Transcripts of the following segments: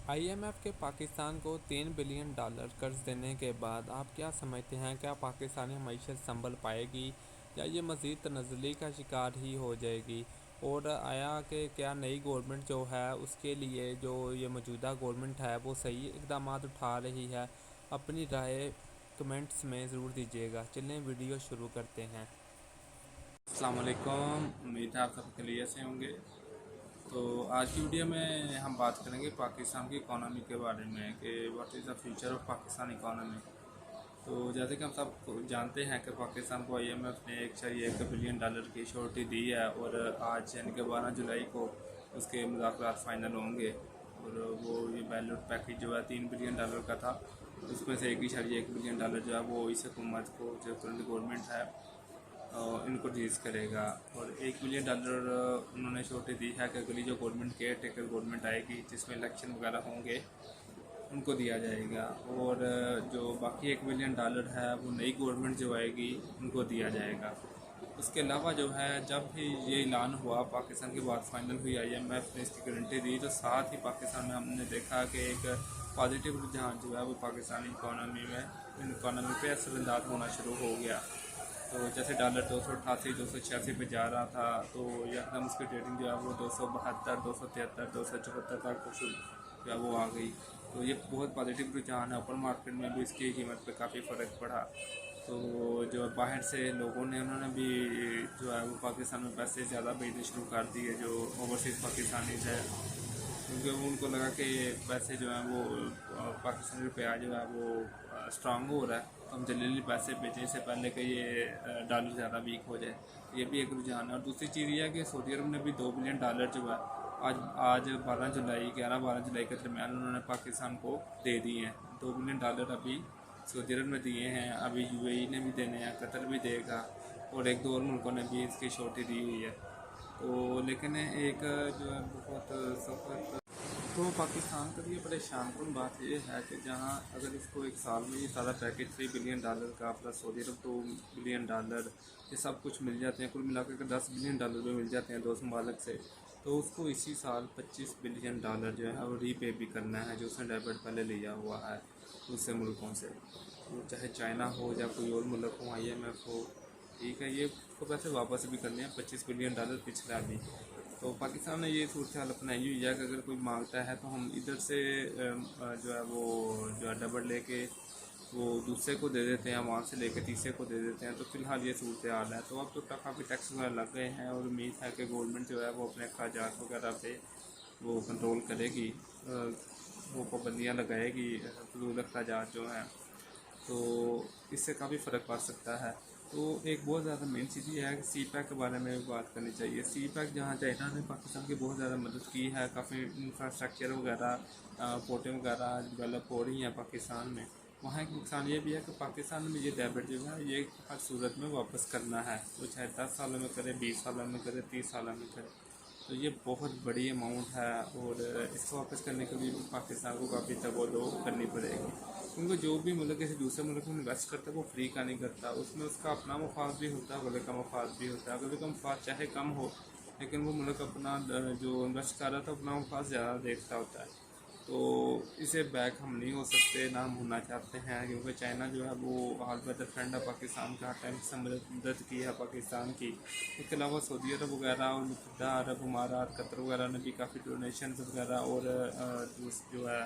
IMF के पाकिस्तान को $3 billion कर्ज देने के बाद आप क्या समझते हैं, क्या पाकिस्तानी मईशत संभल पाएगी या ये मज़ीद तनज़्ज़ुली का शिकार ही हो जाएगी? और आया कि क्या नई गवर्नमेंट जो है उसके लिए जो ये मौजूदा गवर्नमेंट है वो सही इकदाम उठा रही है? अपनी राय कमेंट्स में ज़रूर दीजिएगा। चलें वीडियो शुरू करते हैं। अस्सलाम वालेकुम, उम्मीद है आप सब क्लियर से होंगे। तो आज की वीडियो में हम बात करेंगे पाकिस्तान की इकॉनमी के बारे में कि what is the future of Pakistan economy. तो जैसे कि हम सब जानते हैं कि पाकिस्तान को आईएमएफ ने $1.1 बिलियन की श्योरिटी दी है और आज यानी कि 12 जुलाई को उसके मुज़ाकरात फ़ाइनल होंगे। और वो ये बैलेट पैकेज जो है $3 बिलियन का था, उसमें से $1.1 बिलियन जो है वो इस हुकूमत को, जो करंट गवर्नमेंट है, इनको रिलीज़ करेगा। और $1 बिलियन उन्होंने श्योरिटी दी है कि अगली जो गवर्नमेंट केयर टेकर गवर्नमेंट आएगी जिसमें इलेक्शन वगैरह होंगे उनको दिया जाएगा। और जो बाकी $1 बिलियन है वो नई गवर्नमेंट जो आएगी उनको दिया जाएगा। उसके अलावा जो है, जब भी ये ऐलान हुआ पाकिस्तान की बात फाइनल हुई, आईएमएफ ने इसकी गारंटी दी, तो साथ ही पाकिस्तान में हमने देखा कि एक पॉजिटिव रुझान जो है वो पाकिस्तानी इकॉनमी पे असरअंदाज होना शुरू हो गया। तो जैसे डॉलर 288 286 पे जा रहा था, तो एकदम उसकी ट्रेडिंग जो है वो 272 273 274 तक जो है वो आ गई। तो ये बहुत पॉजिटिव रुझान है। ओपन मार्केट में भी इसकी कीमत पे काफ़ी फ़र्क पड़ा। तो जो बाहर से लोगों ने, उन्होंने भी जो है वो पाकिस्तान में पैसे ज़्यादा भेजने शुरू कर दिए, जो ओवरसीज़ पाकिस्तानीज़ हैं, क्योंकि उनको लगा कि पैसे जो हैं वो पाकिस्तानी रुपया जो है वो स्ट्रांग हो रहा है, तो हम जल्दी पैसे भेजें इससे पहले कि ये डॉलर ज़्यादा वीक हो जाए। ये भी एक रुझान है। और दूसरी चीज़ ये है कि सऊदी अरब ने भी $2 बिलियन जो है आज 11 जुलाई के दरमियान उन्होंने पाकिस्तान को दे दिए हैं। $2 बिलियन अभी सऊदी अरब में दिए हैं, अभी यूएई ने भी देने हैं, कतर भी देगा, और एक दो और मुल्कों ने भी इसकी श्योरिटी दी हुई है। तो लेकिन एक जो है बहुत सख्त, तो पाकिस्तान के लिए परेशान कन बात यह है कि जहाँ अगर इसको एक साल में ये सारा पैकेज $3 बिलियन का प्लस सऊदी अरब $2 बिलियन ये सब कुछ मिल जाते हैं, कुल मिलाकर के $10 बिलियन भी मिल जाते हैं दो ममालिक से, तो उसको इसी साल $25 बिलियन जो है वो रीपे भी करना है, जो उसने डेबिट पहले लिया हुआ है दूसरे मुल्कों से, तो चाहे चाइना हो या कोई और मुल्क हो, आईएमएफ हो। ठीक है, ये उसको पैसे वापस भी करने हैं, $25 बिलियन पिछला भी। तो पाकिस्तान ने ये सूरत हाल अपनाई हुई है कि अगर कोई मांगता है तो हम इधर से जो है वो जो है डबल लेके वो दूसरे को दे देते हैं, वहाँ से लेके तीसरे को दे देते हैं। तो फ़िलहाल ये सूरत हाल है। तो अब तो काफ़ी टैक्स वगैरह लग गए हैं और उम्मीद है कि गवर्नमेंट जो है वो अपने अखराजात वगैरह पे वो कंट्रोल करेगी, वो पाबंदियाँ लगाएगी फजूल अखराजात जो हैं, तो इससे काफ़ी फ़र्क पड़ सकता है। तो एक बहुत ज़्यादा मेन चीज़ ये है कि सी पैक के बारे में बात करनी चाहिए। सी पैक जहाँ चाइना ने पाकिस्तान की बहुत ज़्यादा मदद की है, काफ़ी इंफ्रास्ट्रक्चर वगैरह, पोर्टें वगैरह डेवलप हो रही हैं पाकिस्तान में। वहाँ एक नुकसान ये भी है कि पाकिस्तान में ये डेबिट जो है ये हर सूरत में वापस करना है, वो चाहे 10 सालों में करे, 20 सालों में करे, 30 सालों में करे। तो ये बहुत बड़ी अमाउंट है और इसको वापस करने के लिए पाकिस्तान को काफ़ी तवज्जो करनी पड़ेगी, क्योंकि जो भी मुल्क किसी दूसरे मुल्क में इन्वेस्ट करता है वो फ्री का नहीं करता, उसमें उसका अपना मफाद भी होता है, अगले का मफाद भी होता है। अगले का मफाद चाहे कम हो, लेकिन वो मुल्क अपना जो इन्वेस्ट कर रहा था अपना मफाद ज़्यादा देखता होता है। तो इसे बैक हम नहीं हो सकते, ना हम होना चाहते हैं, क्योंकि चाइना जो है वो हाल बेहतर फ्रेंड है पाकिस्तान का, हर टाइम से मदद की है पाकिस्तान की। इसके अलावा सऊदी अरब वगैरह और मुत्तहिदा अरब इमारात, कतर वगैरह ने भी काफ़ी डोनेशन वगैरह और जो है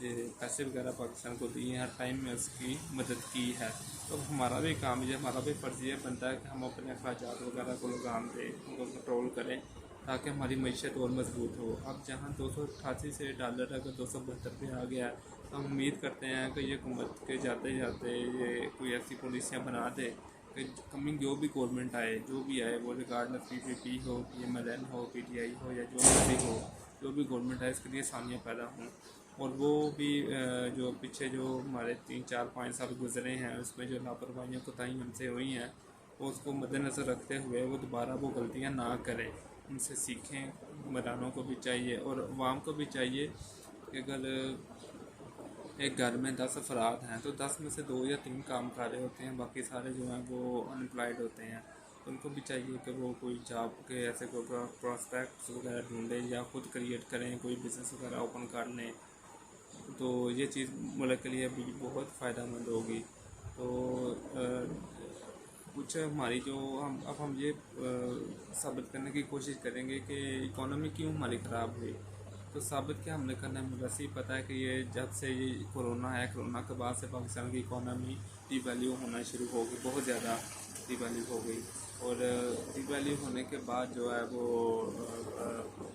ये पैसे वगैरह पाकिस्तान को दिए हैं, हर टाइम में उसकी मदद की है। तो हमारा भी काम है, हमारा भी फ़र्ज़ ये बनता है कि हम अपने अखराजात वगैरह को लगाम दें, उनको कंट्रोल करें, ताकि हमारी मैशत और मजबूत हो। अब जहाँ 288 से डॉलर अगर 272 पे आ गया, तो हम उम्मीद करते हैं कि ये हुकूमत के जाते जाते ये कोई ऐसी पॉलिसियाँ बना दे कि कमिंग जो भी गवर्नमेंट आए, जो भी आए, वो रिगार्डलेस पीपीपी हो, PMLN हो, PTI हो, या जो भी हो, जो भी गवर्नमेंट है, इसके लिए आसानियाँ पैदा हों। और वो भी जो पीछे जो हमारे 3 4 5 साल गुजरे हैं उसमें जो लापरवाहियाँ कोताही हमसे हुई हैं, वो उसको मद्देनज़र रखते हुए वो दोबारा वो गलतियाँ ना करें, उनसे सीखें। हुक्मरानों को भी चाहिए और अवाम को भी चाहिए कि अगर एक घर में 10 अफराद हैं तो 10 में से 2 या 3 काम कर रहे होते हैं, बाकी सारे जो हैं वो अनएम्प्लॉयड होते हैं। तो उनको भी चाहिए कि वो कोई जॉब के ऐसे कोई प्रॉस्पेक्ट्स वगैरह ढूंढें या खुद क्रिएट करें, कोई बिज़नेस वगैरह ओपन कर लें, तो ये चीज़ मुल्क के लिए भी बहुत फ़ायदेमंद होगी। तो कुछ हमारी जो हम ये साबित करने की कोशिश करेंगे कि इकोनॉमी क्यों हमारी ख़राब हुई। तो साबित क्या हमने करना है, मुझे वैसे ही पता है कि ये जब से ये कोरोना है, कोरोना के बाद से पाकिस्तान की इकोनॉमी डिवैल्यू होना शुरू हो गई, बहुत ज़्यादा डिवैल्यू हो गई। और डिवैल्यू होने के बाद जो है वो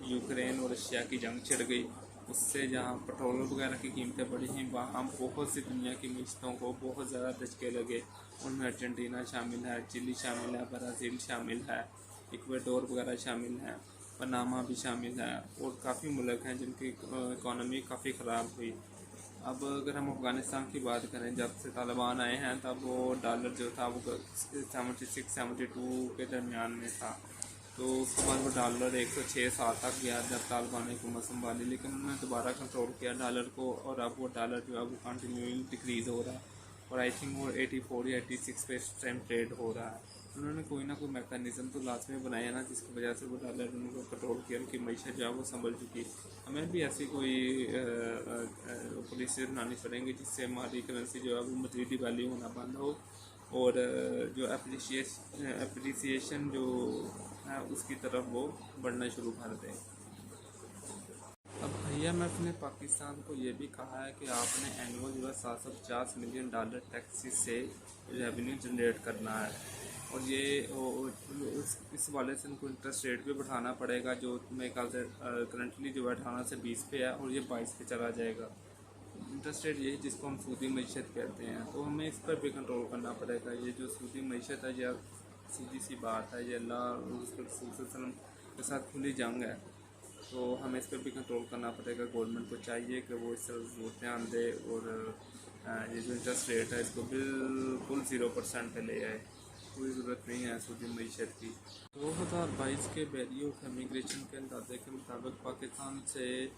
यूक्रेन और रशिया की जंग छिड़ गई। उससे जहाँ पेट्रोल वगैरह की कीमतें बढ़ी हैं, वहाँ बहुत सी दुनिया की मीशतों को बहुत ज़्यादा धचके लगे। उनमें अर्जेंटीना शामिल है, चिली शामिल है, ब्राज़ील शामिल है, इक्वाडोर वगैरह शामिल है, पनामा भी शामिल है, और काफ़ी मुल्क हैं जिनकी इकॉनमी काफ़ी ख़राब हुई। अब अगर हम अफ़गानिस्तान की बात करें, जब से तालिबान आए हैं तब वो डॉलर जो था वो 76-72 के दरमियान में था। तो उसके बाद वो डॉलर 106-107 तक गया जब तालिबान ने हुकूमत संभाली, लेकिन उन्होंने दोबारा कंट्रोल किया डॉलर को, और अब वो डॉलर जो है वो कंटिन्यूली डिक्रीज़ हो रहा है, और आई थिंक वो 84 या 86 पे इस टाइम ट्रेड हो रहा है। उन्होंने कोई ना कोई मैकेनिज़्म तो लाजमी बनाया ना, जिसकी वजह से वो डॉलर उनको कंट्रोल किया, उनकी मीशत जो है वो संभल चुकी। हमें भी ऐसी कोई पॉलिसी बनानी पड़ेंगी जिससे हमारी करेंसी जो है वो मज़ीद डिवैल्यू होना बंद हो, और जो अप्रिसिएशन जो है उसकी तरफ वो बढ़ना शुरू कर दें। अब IMF ने पाकिस्तान को ये भी कहा है कि आपने एनुअल जो है $750 मिलियन टैक्सेस से रेवेन्यू जनरेट करना है, और ये इस वाले से उनको इंटरेस्ट रेट भी बढ़ाना पड़ेगा, जो मेरे ख्याल से करंटली जो है 18 से 20 पे है, और ये 22 पे चला जाएगा। इंटरेस्ट रेट यही जिसको हम सूदी मईशत कहते हैं, तो हमें इस पर भी कंट्रोल करना पड़ेगा। ये जो सूदी मईशत है, यह सीधी सी बात है, ये अल्लाह और उसके रसूल सल्लल्लाहु अलैहि वसल्लम के साथ खुली जंग है। तो हमें इस पर भी कंट्रोल करना पड़ेगा। गवर्नमेंट को चाहिए कि वो इस तरफ ज़रूर ध्यान दे, और ये जो इंटरेस्ट रेट है इसको बिल्कुल 0% पे ले आए। कोई ज़रूरत नहीं है सूदी मईशत की। 2022 के बैरियो ऑफ इमिग्रेशन के अंदाजे के मुताबिक पाकिस्तान से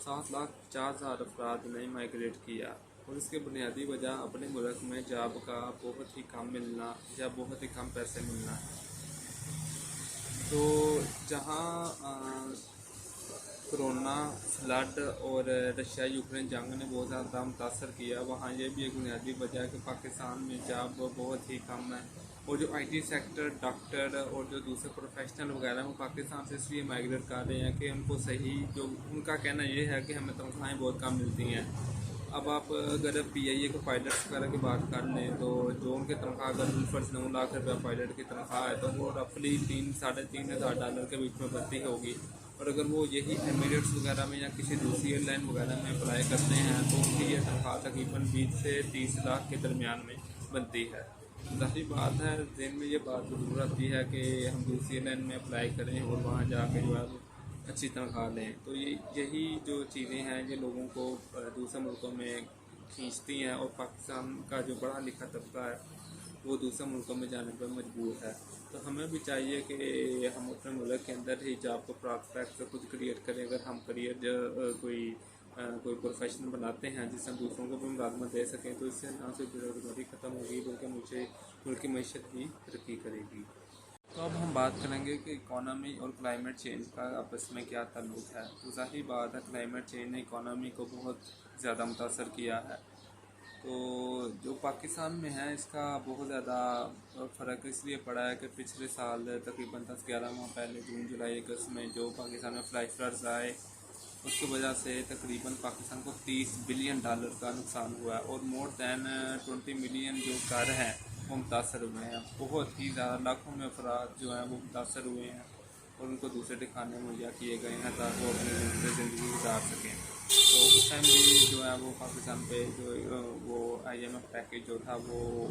7,50,000 अफराद ने माइग्रेट किया, और इसकी बुनियादी वजह अपने मुल्क में जॉब का बहुत ही कम मिलना या बहुत ही कम पैसे मिलना है। तो जहाँ कोरोना, फ्लड और रशिया यूक्रेन जंग ने बहुत ज़्यादा मुतासर किया, वहाँ ये भी एक बुनियादी वजह है कि पाकिस्तान में जॉब बहुत ही कम है, और जो IT सेक्टर, डॉक्टर और जो दूसरे प्रोफेशनल वगैरह वो पाकिस्तान से इसलिए माइग्रेट कर रहे हैं कि उनको सही, जो उनका कहना ये है कि हमें तनख्वाहें बहुत कम मिलती हैं। अब आप अगर PIA के पायलट्स वगैरह की बात कर लें, तो जो उनकी तनख्वाह अगर फर्ज 9 लाख रुपया पायलट की तनख्वाह है, तो वो रफली 3-3.5 हज़ार के बीच में बनती होगी। और अगर वो यही एमिरेट्स वगैरह में या किसी दूसरी एयरलाइन वगैरह में अप्लाई करते हैं, तो उनकी ये तनख्वाह तकरीबन 20 से 30 लाख के दरमियान में बनती है। ज़ाहिर बात है, दिन में ये बात ज़रूर आती है कि हम दूसरी एयरलाइन में अप्लाई करें और वहाँ जाकर जो है अच्छी तनख्वाह लें। तो यही जो चीज़ें हैं ये लोगों को दूसरे मुल्कों में खींचती हैं, और पाकिस्तान का जो पढ़ा लिखा तबका है वो दूसरे मुल्कों में जाने पर मजबूर है। तो हमें भी चाहिए कि हम अपने मुल्क के अंदर ही जॉब को प्रॉस्पेक्ट खुद क्रिएट करें। अगर हम करियर कोई प्रोफेशन बनाते हैं जिससे हम दूसरों को भी मुलाजमत दे सकें, तो इससे ना सिर्फ बेरोजगारी ख़त्म होगी बल्कि मुल्क की मईशत भी तरक्की करेगी। तो अब हम बात करेंगे कि इकोनॉमी और क्लाइमेट चेंज का आपस में क्या ताल्लुक़ है। तो ज़ाहिर बात है, क्लाइमेट चेंज ने इकोनॉमी को बहुत ज़्यादा मुतासर किया है। तो जो पाकिस्तान में है इसका बहुत ज़्यादा फ़र्क इसलिए पड़ा है कि पिछले साल तकरीबन 10-11 माह पहले जून, जुलाई, अगस्त में जो पाकिस्तान में फ्लैश फ्लड्स आए, उसकी वजह से तकरीबन पाकिस्तान को $30 बिलियन का नुकसान हुआ है, और मोर दैन 20 मिलियन जो घर हैं वो मुतासर हुए हैं। बहुत ही ज़्यादा लाखों में अफराद जो हैं वो मुतासर हुए हैं, और उनको दूसरे ठिकाने मुहैया किए गए हैं ताकि वो अपनी ज़िंदगी गुजार सकें। तो उस टाइम भी जो है वो पाकिस्तान पे जो वो IMF पैकेज जो था वो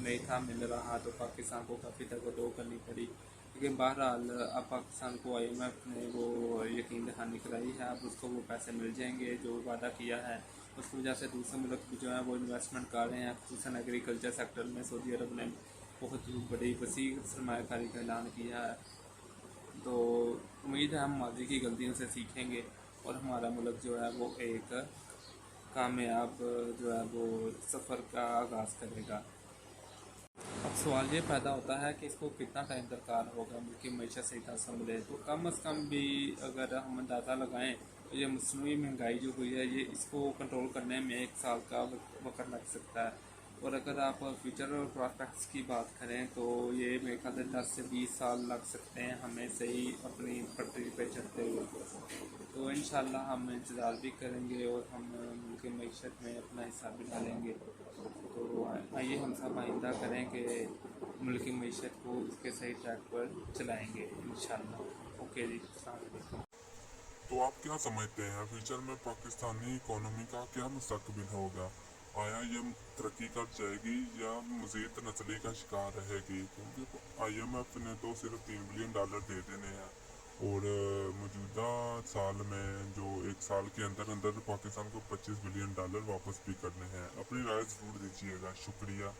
नहीं था मिल रहा, तो पाकिस्तान को काफ़ी तगड़ो करनी पड़ी। लेकिन बहरहाल अब पाकिस्तान को IMF ने वो यकीन दहानी कराई है, अब उसको वो पैसे मिल जाएंगे जो वादा किया है। उसकी वजह से दूसरे मुल्क भी जो है वो इन्वेस्टमेंट कर रहे हैं, खुसूसन एग्रीकल्चर सेक्टर में सऊदी अरब ने बहुत बड़ी वसी सरमायाकारी का ऐलान किया है। तो उम्मीद है हम माजी की गलतियों से सीखेंगे और हमारा मुल्क जो है वो एक कामयाब जो है वो सफ़र का आगाज़ करेगा। अब सवाल ये पैदा होता है कि इसको कितना टाइम दरकार होगा मुल्क की मीशत सही तरह संभले। तो कम अज़ कम भी अगर हम अंदाज़ा लगाएं ये मसनूई महंगाई जो हुई है, ये इसको कंट्रोल करने में 1 साल का वक्त लग सकता है। और अगर आप फ्यूचर और प्रॉस्पेक्ट्स की बात करें तो ये मेरे ख्याल से 10 से 20 साल लग सकते हैं हमें सही अपनी पटरी पे चलते हुए। तो इंशाल्लाह हम इंतज़ार भी करेंगे और हम मुल्क मीशत में अपना हिस्सा भी डालेंगे। तो आइए हम सब आइंदा करें कि मुल्क की मीशत को इसके सही ट्रैक पर चलाएंगे इंशाल्लाह। ओके जी, अस्सलाम वालेकुम। तो आप क्या समझते हैं फ्यूचर में पाकिस्तानी इकोनॉमी का क्या मुस्तकबिल होगा? आया ये तरक्की कर जाएगी या मज़ीद नस्ली का शिकार रहेगी? क्योंकि IMF ने तो सिर्फ $3 बिलियन दे देने हैं और मौजूदा साल में जो 1 साल के अंदर अंदर पाकिस्तान को $25 बिलियन वापस भी करने हैं। अपनी राय ज़रूर दीजिएगा। शुक्रिया।